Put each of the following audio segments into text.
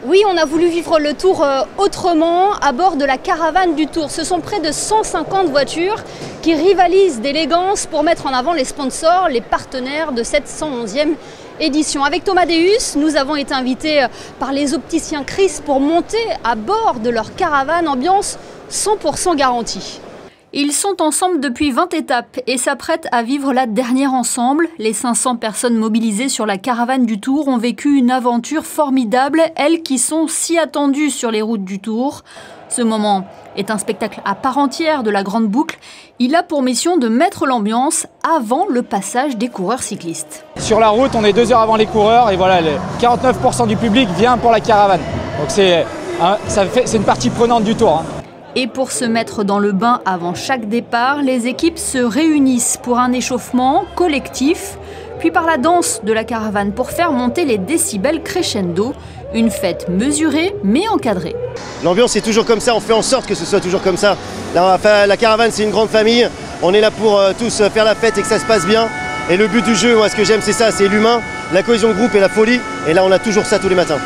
Oui, on a voulu vivre le Tour autrement à bord de la caravane du Tour. Ce sont près de 150 voitures qui rivalisent d'élégance pour mettre en avant les sponsors, les partenaires de cette 111e édition. Avec Thomas Deus, nous avons été invités par les opticiens Chris pour monter à bord de leur caravane, ambiance 100% garantie. Ils sont ensemble depuis 20 étapes et s'apprêtent à vivre la dernière ensemble. Les 500 personnes mobilisées sur la caravane du Tour ont vécu une aventure formidable, elles qui sont si attendues sur les routes du Tour. Ce moment est un spectacle à part entière de la Grande Boucle. Il a pour mission de mettre l'ambiance avant le passage des coureurs cyclistes. Sur la route, on est 2 heures avant les coureurs et voilà, 49% du public vient pour la caravane. Donc c'est une partie prenante du Tour. Et pour se mettre dans le bain avant chaque départ, les équipes se réunissent pour un échauffement collectif, puis par la danse de la caravane pour faire monter les décibels crescendo. Une fête mesurée mais encadrée. L'ambiance est toujours comme ça, on fait en sorte que ce soit toujours comme ça. La caravane, c'est une grande famille, on est là pour tous faire la fête et que ça se passe bien. Et le but du jeu, moi ce que j'aime c'est ça, c'est l'humain, la cohésion de groupe et la folie. Et là on a toujours ça tous les matins.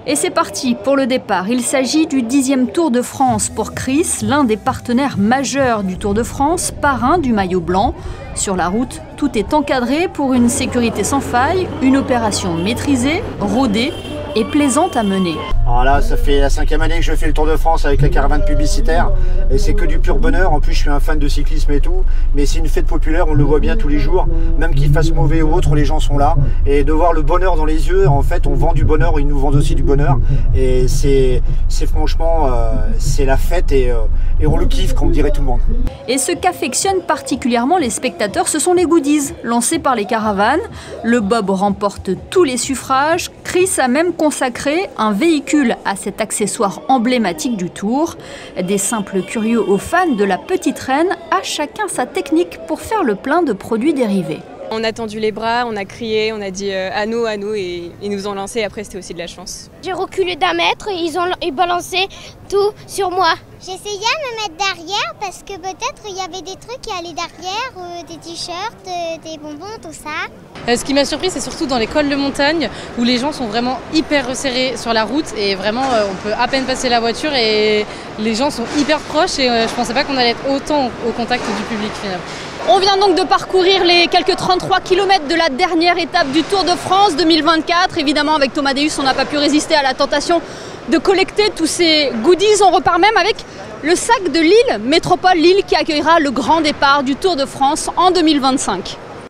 Et c'est parti pour le départ. Il s'agit du 10e Tour de France pour Chris, l'un des partenaires majeurs du Tour de France, parrain du maillot blanc. Sur la route, tout est encadré pour une sécurité sans faille, une opération maîtrisée, rodée et plaisante à mener. Alors là, ça fait la 5e année que je fais le Tour de France avec la caravane publicitaire et c'est que du pur bonheur. En plus, je suis un fan de cyclisme et tout, mais c'est une fête populaire, on le voit bien tous les jours. Même qu'il fasse mauvais ou autre, les gens sont là. Et de voir le bonheur dans les yeux, en fait, on vend du bonheur, ils nous vendent aussi du bonheur. Et c'est franchement, c'est la fête et on le kiffe, comme dirait tout le monde. Et ce qu'affectionnent particulièrement les spectateurs, ce sont les goodies lancés par les caravanes. Le Bob remporte tous les suffrages. Chris a même consacré un véhicule à cet accessoire emblématique du Tour. Des simples curieux aux fans de la petite reine, à chacun sa technique pour faire le plein de produits dérivés. On a tendu les bras, on a crié, on a dit à nous et ils nous ont lancé. Après c'était aussi de la chance. J'ai reculé d'1 mètre et ils ont balancé tout sur moi. J'ai essayé à me mettre derrière parce que peut-être il y avait des trucs qui allaient derrière, des t-shirts, des bonbons, tout ça. Ce qui m'a surpris, c'est surtout dans les cols de montagne où les gens sont vraiment hyper resserrés sur la route et vraiment on peut à peine passer la voiture et les gens sont hyper proches et je pensais pas qu'on allait être autant au contact du public finalement. On vient donc de parcourir les quelques 33 km de la dernière étape du Tour de France 2024. Évidemment, avec Thomas Deus, on n'a pas pu résister à la tentation de collecter tous ces goodies. On repart même avec le sac de Lille, Métropole Lille, qui accueillera le grand départ du Tour de France en 2025.